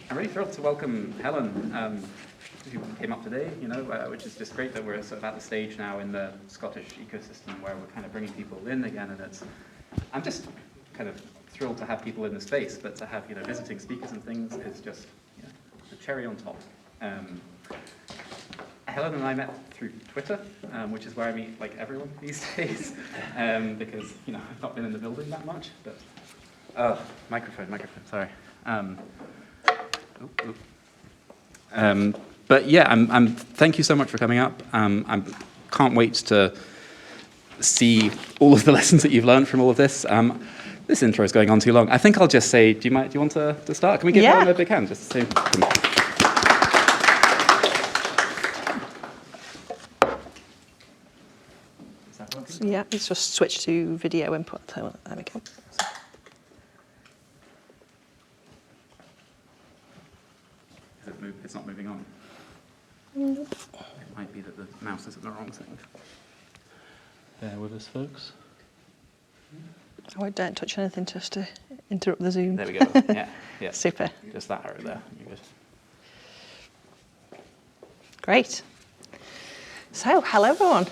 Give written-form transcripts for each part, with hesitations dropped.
I'm really thrilled to welcome Helen, who came up today, which is just great that we're sort of at the stage now in the Scottish ecosystem where we're kind of bringing people in again, and I'm just kind of thrilled to have people in the space, but to have, visiting speakers and things is just, the cherry on top. Helen and I met through Twitter, which is where I meet like everyone these days, because I've not been in the building that much. But microphone, sorry. But yeah, thank you so much for coming up. I can't wait to see all of the lessons that you've learned from all of this. This intro is going on too long. I think I'll just say, do you want to start? Can we give Helen a big hand? Just to say. Yeah, let's just switch to video input. There we go. It's not moving on. Nope. It might be that the mouse is at the wrong thing. Bear with us, folks. I don't touch anything just to interrupt the Zoom. There we go. Yeah. Super. Just that arrow there. You're good. Great. So, hello everyone.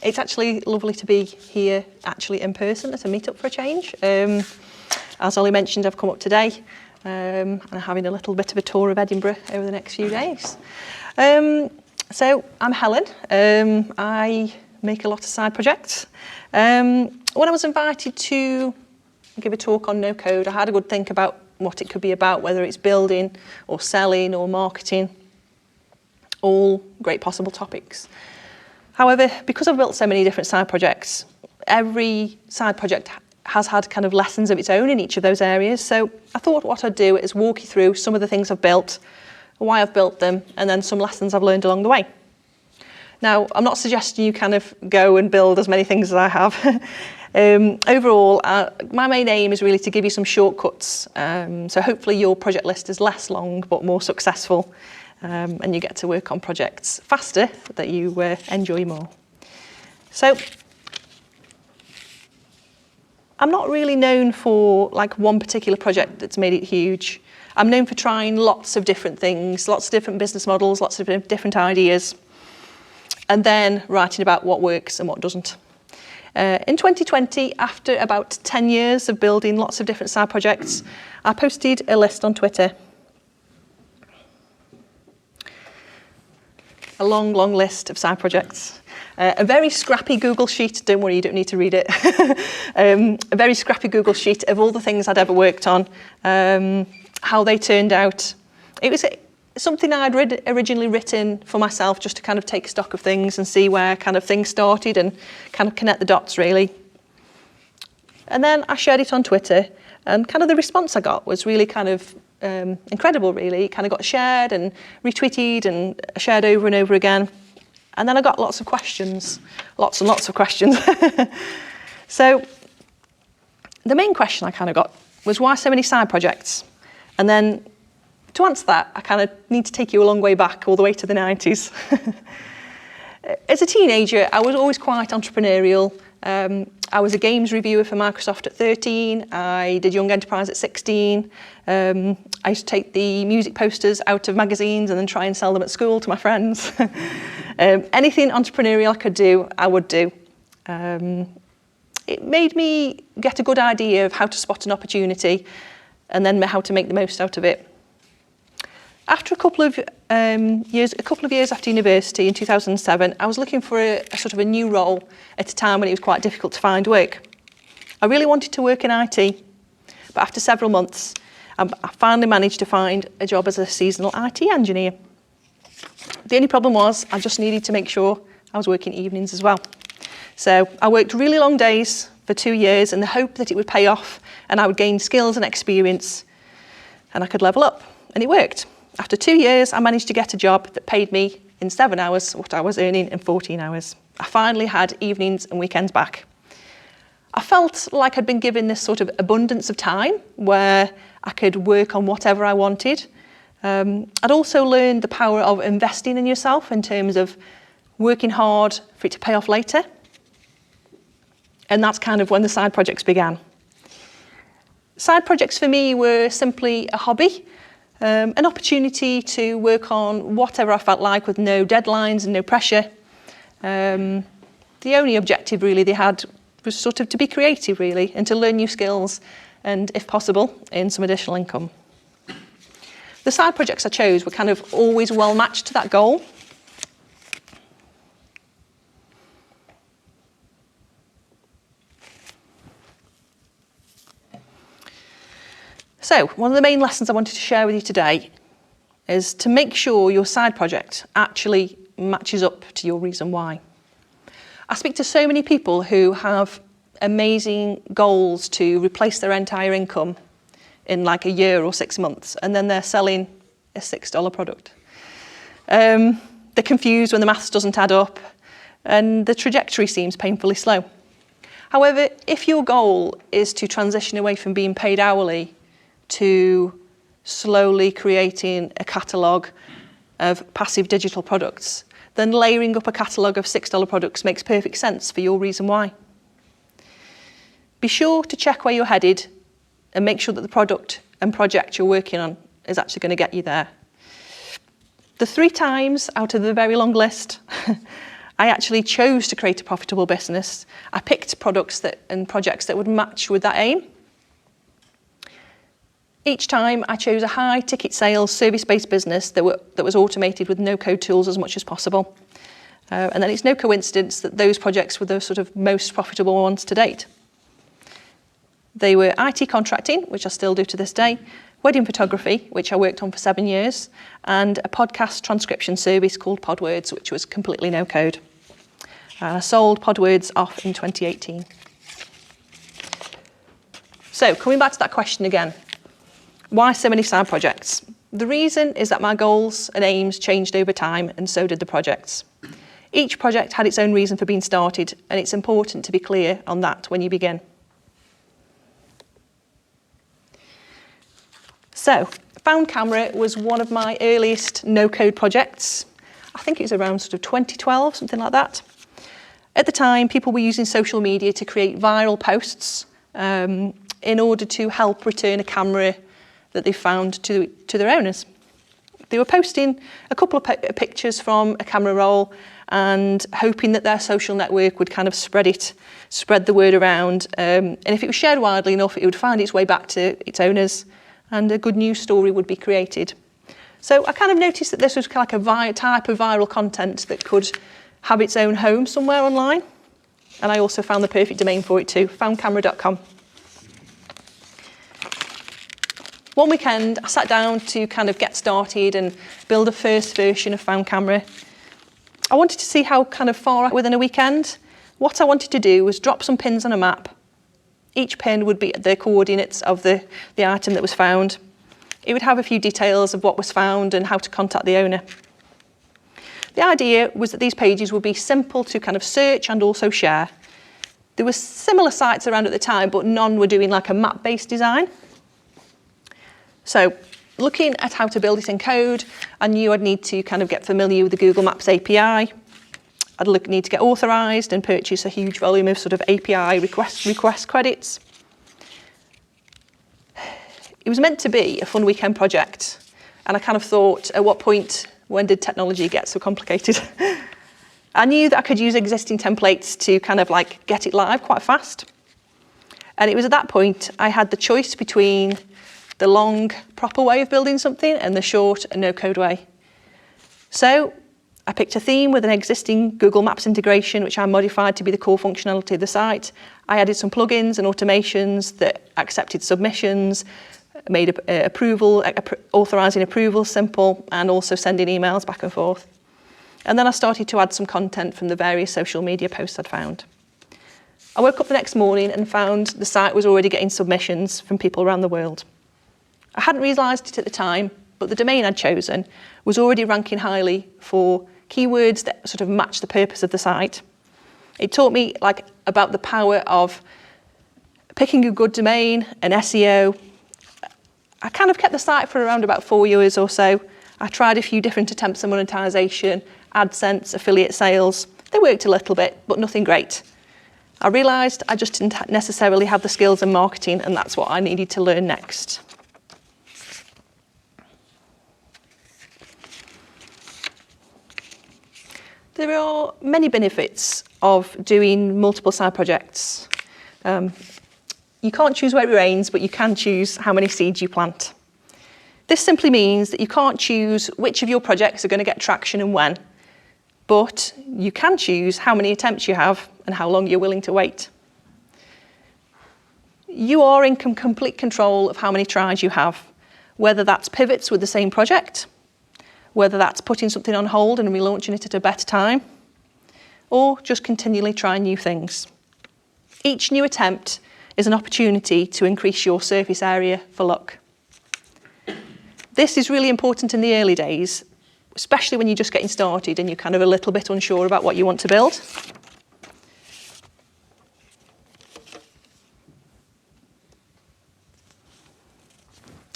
It's actually lovely to be here, actually in person at a meetup for a change. As Ollie mentioned, I've come up today and I'm having a little bit of a tour of Edinburgh over the next few days. So, I'm Helen. I make a lot of side projects. When I was invited to give a talk on NoCode, I had a good think about what it could be about, whether it's building or selling or marketing, all great possible topics. However, because I've built so many different side projects, every side project has had kind of lessons of its own in each of those areas. So I thought what I'd do is walk you through some of the things I've built, why I've built them, and then some lessons I've learned along the way. Now, I'm not suggesting you kind of go and build as many things as I have. Overall, my main aim is really to give you some shortcuts. So hopefully your project list is less long but more successful. And you get to work on projects faster that you enjoy more. So I'm not really known for like one particular project that's made it huge. I'm known for trying lots of different things, lots of different business models, lots of different ideas, and then writing about what works and what doesn't. In 2020, after about 10 years of building lots of different side projects, I posted a list on Twitter. A long list of side projects. A very scrappy Google sheet, don't worry, you don't need to read it. A very scrappy Google sheet of all the things I'd ever worked on, how they turned out. It was something I'd originally written for myself just to kind of take stock of things and see where kind of things started and kind of connect the dots really. And then I shared it on Twitter, and kind of the response I got was really kind of incredible really. It kind of got shared and retweeted and shared over and over again. And then I got lots of questions, lots and lots of questions. So the main question I kind of got was why so many side projects? And then to answer that, I kind of need to take you a long way back, all the way to the 90s. As a teenager, I was always quite entrepreneurial. I was a games reviewer for Microsoft at 13. I did Young Enterprise at 16. I used to take the music posters out of magazines and then try and sell them at school to my friends. Anything entrepreneurial I could do, I would do. It made me get a good idea of how to spot an opportunity and then how to make the most out of it. After a couple of years after university in 2007, I was looking for a sort of a new role at a time when it was quite difficult to find work. I really wanted to work in IT, but after several months, I finally managed to find a job as a seasonal IT engineer. The only problem was I just needed to make sure I was working evenings as well. So I worked really long days for 2 years in the hope that it would pay off and I would gain skills and experience and I could level up, and it worked. After 2 years, I managed to get a job that paid me in 7 hours what I was earning in 14 hours. I finally had evenings and weekends back. I felt like I'd been given this sort of abundance of time where I could work on whatever I wanted. I'd also learned the power of investing in yourself in terms of working hard for it to pay off later. And that's kind of when the side projects began. Side projects for me were simply a hobby. An opportunity to work on whatever I felt like with no deadlines and no pressure. The only objective really they had was sort of to be creative really and to learn new skills and, if possible, earn some additional income. The side projects I chose were kind of always well matched to that goal. So, one of the main lessons I wanted to share with you today is to make sure your side project actually matches up to your reason why. I speak to so many people who have amazing goals to replace their entire income in like a year or 6 months, and then they're selling a $6 product. They're confused when the maths doesn't add up, and the trajectory seems painfully slow. However, if your goal is to transition away from being paid hourly to slowly creating a catalogue of passive digital products, then layering up a catalogue of $6 products makes perfect sense for your reason why. Be sure to check where you're headed and make sure that the product and project you're working on is actually going to get you there. The 3 times out of the very long list, I actually chose to create a profitable business. I picked products and projects that would match with that aim. Each time I chose a high ticket sales service-based business that was automated with no-code tools as much as possible. And then it's no coincidence that those projects were the sort of most profitable ones to date. They were IT contracting, which I still do to this day, wedding photography, which I worked on for 7 years, and a podcast transcription service called PodWords, which was completely no-code. I sold PodWords off in 2018. So coming back to that question again, why so many side projects? The reason is that my goals and aims changed over time, and so did the projects. Each project had its own reason for being started, and it's important to be clear on that when you begin. So, Found Camera was one of my earliest no-code projects. I think it was around sort of 2012, something like that. At the time, people were using social media to create viral posts in order to help return a camera that they found to their owners. They were posting a couple of pictures from a camera roll and hoping that their social network would kind of spread the word around. And if it was shared widely enough, it would find its way back to its owners and a good news story would be created. So I kind of noticed that this was kind of like a type of viral content that could have its own home somewhere online. And I also found the perfect domain for it too, foundcamera.com. One weekend, I sat down to kind of get started and build a first version of Found Camera. I wanted to see how kind of far within a weekend. What I wanted to do was drop some pins on a map. Each pin would be the coordinates of the item that was found. It would have a few details of what was found and how to contact the owner. The idea was that these pages would be simple to kind of search and also share. There were similar sites around at the time, but none were doing like a map-based design. So looking at how to build it in code, I knew I'd need to kind of get familiar with the Google Maps API. I'd need to get authorized and purchase a huge volume of sort of API request credits. It was meant to be a fun weekend project. And I kind of thought, at what point, when did technology get so complicated? I knew that I could use existing templates to kind of like get it live quite fast. And it was at that point I had the choice between the long, proper way of building something and the short and no-code way. So I picked a theme with an existing Google Maps integration, which I modified to be the core functionality of the site. I added some plugins and automations that accepted submissions, made authorizing approval simple, and also sending emails back and forth. And then I started to add some content from the various social media posts I'd found. I woke up the next morning and found the site was already getting submissions from people around the world. I hadn't realised it at the time, but the domain I'd chosen was already ranking highly for keywords that sort of matched the purpose of the site. It taught me about the power of picking a good domain and SEO. I kind of kept the site for around about 4 years or so. I tried a few different attempts at monetization, AdSense, affiliate sales. They worked a little bit, but nothing great. I realised I just didn't necessarily have the skills in marketing, and that's what I needed to learn next. There are many benefits of doing multiple side projects. You can't choose where it rains, but you can choose how many seeds you plant. This simply means that you can't choose which of your projects are going to get traction and when, but you can choose how many attempts you have and how long you're willing to wait. You are in complete control of how many tries you have, whether that's pivots with the same project, whether that's putting something on hold and relaunching it at a better time, or just continually trying new things. Each new attempt is an opportunity to increase your surface area for luck. This is really important in the early days, especially when you're just getting started and you're kind of a little bit unsure about what you want to build.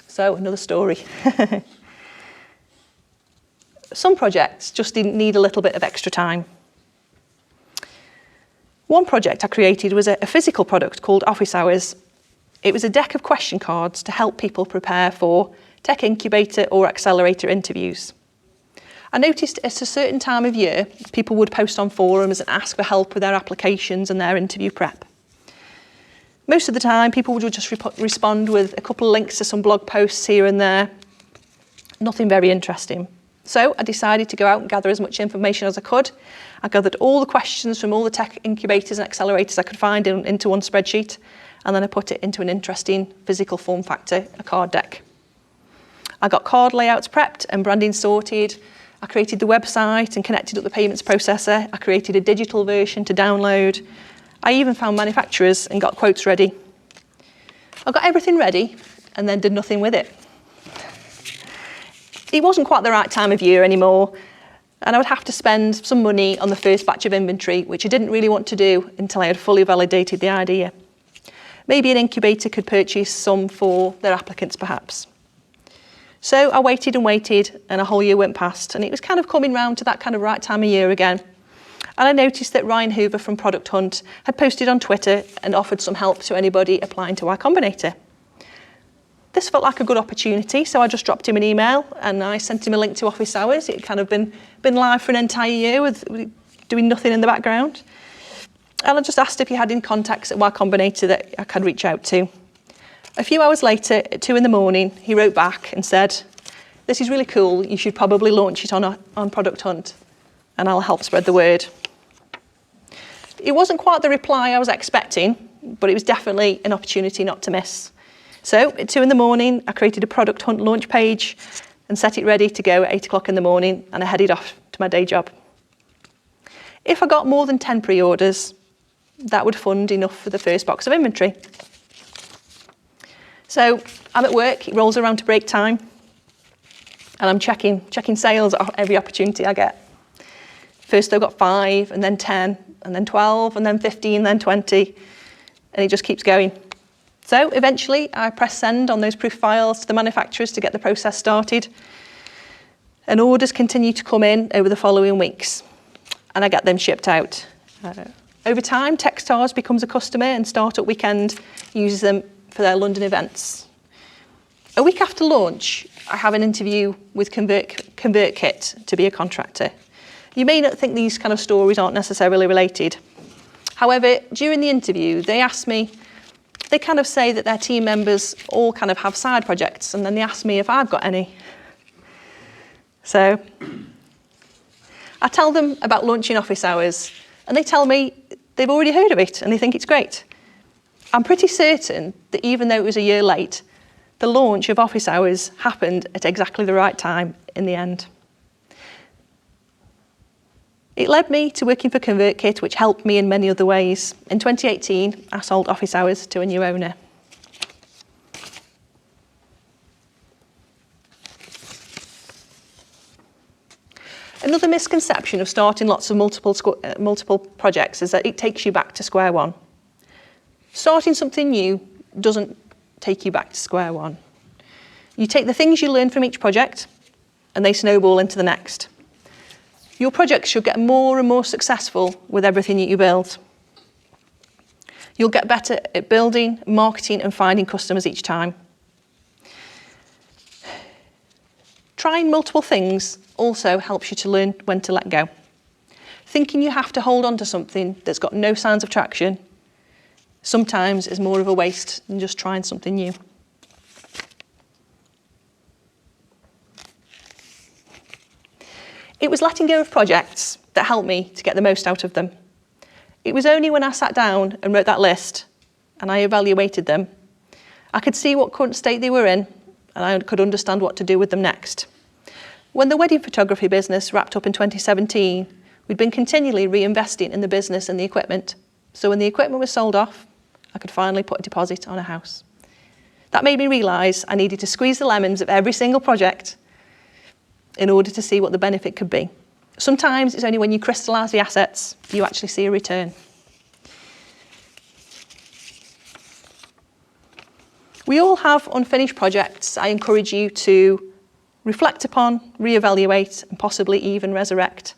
So, another story. Some projects just didn't need a little bit of extra time. One project I created was a physical product called Office Hours. It was a deck of question cards to help people prepare for tech incubator or accelerator interviews. I noticed at a certain time of year, people would post on forums and ask for help with their applications and their interview prep. Most of the time, people would just respond with a couple of links to some blog posts here and there. Nothing very interesting. So I decided to go out and gather as much information as I could. I gathered all the questions from all the tech incubators and accelerators I could find into one spreadsheet, and then I put it into an interesting physical form factor, a card deck. I got card layouts prepped and branding sorted. I created the website and connected up the payments processor. I created a digital version to download. I even found manufacturers and got quotes ready. I got everything ready and then did nothing with it. It wasn't quite the right time of year anymore, and I would have to spend some money on the first batch of inventory, which I didn't really want to do until I had fully validated the idea. Maybe an incubator could purchase some for their applicants, perhaps. So I waited and waited, and a whole year went past, and it was kind of coming round to that kind of right time of year again. And I noticed that Ryan Hoover from Product Hunt had posted on Twitter and offered some help to anybody applying to Y Combinator. This felt like a good opportunity, so I just dropped him an email and I sent him a link to Office Hours. It had kind of been live for an entire year with doing nothing in the background. And I just asked if he had any contacts at Y Combinator that I could reach out to. A few hours later, at 2 a.m, he wrote back and said, "This is really cool, you should probably launch it on Product Hunt, and I'll help spread the word." It wasn't quite the reply I was expecting, but it was definitely an opportunity not to miss. So at 2 a.m, I created a Product Hunt launch page and set it ready to go at 8 o'clock in the morning, and I headed off to my day job. If I got more than 10 pre-orders, that would fund enough for the first box of inventory. So I'm at work, it rolls around to break time, and I'm checking sales at every opportunity I get. First I got 5, and then 10, and then 12, and then 15, then 20, and it just keeps going. So eventually I press send on those proof files to the manufacturers to get the process started, and orders continue to come in over the following weeks, and I get them shipped out. Over time, Techstars becomes a customer, and Startup Weekend uses them for their London events. A week after launch, I have an interview with ConvertKit to be a contractor. You may not think these kind of stories aren't necessarily related. However, during the interview, they kind of say that their team members all kind of have side projects, and then they ask me if I've got any. So I tell them about launching Office Hours, and they tell me they've already heard of it and they think it's great. I'm pretty certain that even though it was a year late, the launch of Office Hours happened at exactly the right time in the end. It led me to working for ConvertKit, which helped me in many other ways. In 2018, I sold Office Hours to a new owner. Another misconception of starting lots of multiple projects is that it takes you back to square one. Starting something new doesn't take you back to square one. You take the things you learn from each project and they snowball into the next. Your projects should get more and more successful with everything that you build. You'll get better at building, marketing and finding customers each time. Trying multiple things also helps you to learn when to let go. Thinking you have to hold on to something that's got no signs of traction sometimes is more of a waste than just trying something new. It was letting go of projects that helped me to get the most out of them. It was only when I sat down and wrote that list and I evaluated them, I could see what current state they were in and I could understand what to do with them next. When the wedding photography business wrapped up in 2017, we'd been continually reinvesting in the business and the equipment. So when the equipment was sold off, I could finally put a deposit on a house. That made me realise I needed to squeeze the lemons of every single project in order to see what the benefit could be. Sometimes it's only when you crystallise the assets you actually see a return. We all have unfinished projects I encourage you to reflect upon, reevaluate, and possibly even resurrect.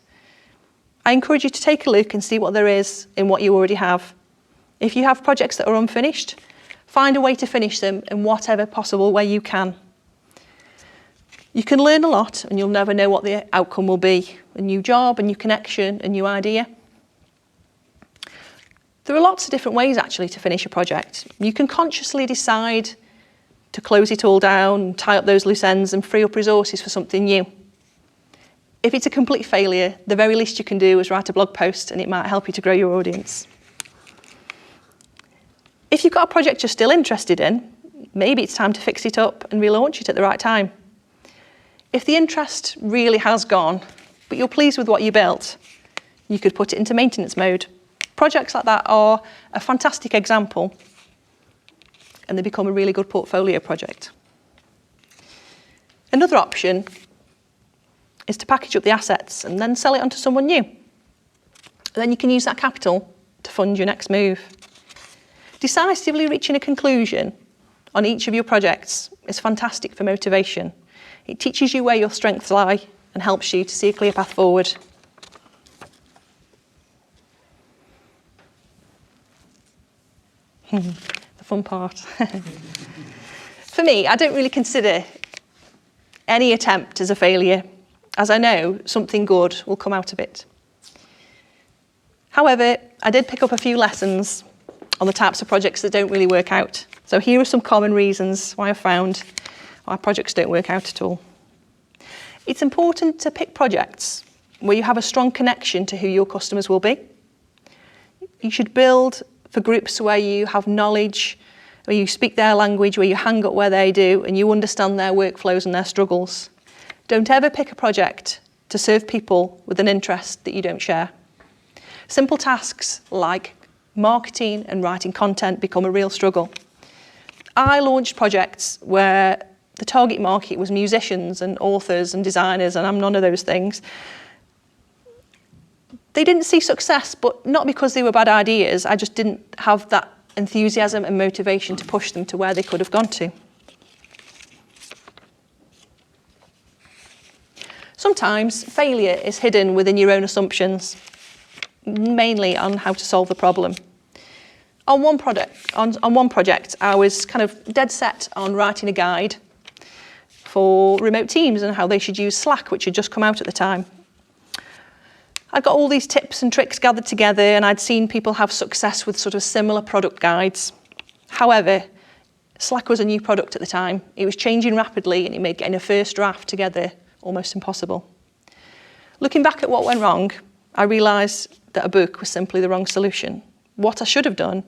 I encourage you to take a look and see what there is in what you already have. If you have projects that are unfinished, find a way to finish them in whatever possible way you can. You can learn a lot and you'll never know what the outcome will be. A new job, a new connection, a new idea. There are lots of different ways actually to finish a project. You can consciously decide to close it all down, tie up those loose ends and free up resources for something new. If it's a complete failure, the very least you can do is write a blog post and it might help you to grow your audience. If you've got a project you're still interested in, maybe it's time to fix it up and relaunch it at the right time. If the interest really has gone, but you're pleased with what you built, you could put it into maintenance mode. Projects like that are a fantastic example, and they become a really good portfolio project. Another option is to package up the assets and then sell it on to someone new. Then you can use that capital to fund your next move. Decisively reaching a conclusion on each of your projects is fantastic for motivation. It teaches you where your strengths lie and helps you to see a clear path forward. The fun part. For me, I don't really consider any attempt as a failure, as I know something good will come out of it. However, I did pick up a few lessons on the types of projects that don't really work out. So here are some common reasons why I've found why projects don't work out at all. It's important to pick projects where you have a strong connection to who your customers will be. You should build for groups where you have knowledge, where you speak their language, where you hang up where they do, and you understand their workflows and their struggles. Don't ever pick a project to serve people with an interest that you don't share. Simple tasks like marketing and writing content become a real struggle. I launched projects where the target market was musicians and authors and designers, and I'm none of those things. They didn't see success, but not because they were bad ideas. I just didn't have that enthusiasm and motivation to push them to where they could have gone to. Sometimes failure is hidden within your own assumptions, mainly on how to solve the problem. On one project, I was kind of dead set on writing a guide for remote teams and how they should use Slack, which had just come out at the time. I'd got all these tips and tricks gathered together, and I'd seen people have success with sort of similar product guides. However, Slack was a new product at the time. It was changing rapidly, and it made getting a first draft together almost impossible. Looking back at what went wrong, I realised that a book was simply the wrong solution. What I should have done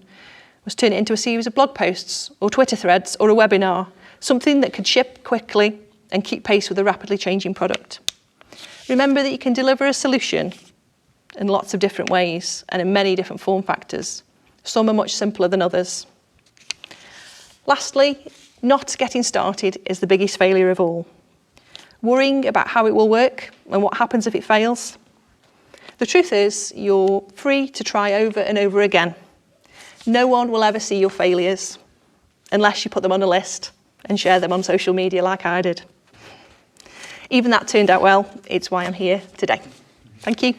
was turn it into a series of blog posts or Twitter threads or a webinar, something that could ship quickly and keep pace with a rapidly changing product. Remember that you can deliver a solution in lots of different ways and in many different form factors. Some are much simpler than others. Lastly, not getting started is the biggest failure of all. Worrying about how it will work and what happens if it fails. The truth is, you're free to try over and over again. No one will ever see your failures unless you put them on a list and share them on social media like I did. Even that turned out well. It's why I'm here today. Thank you.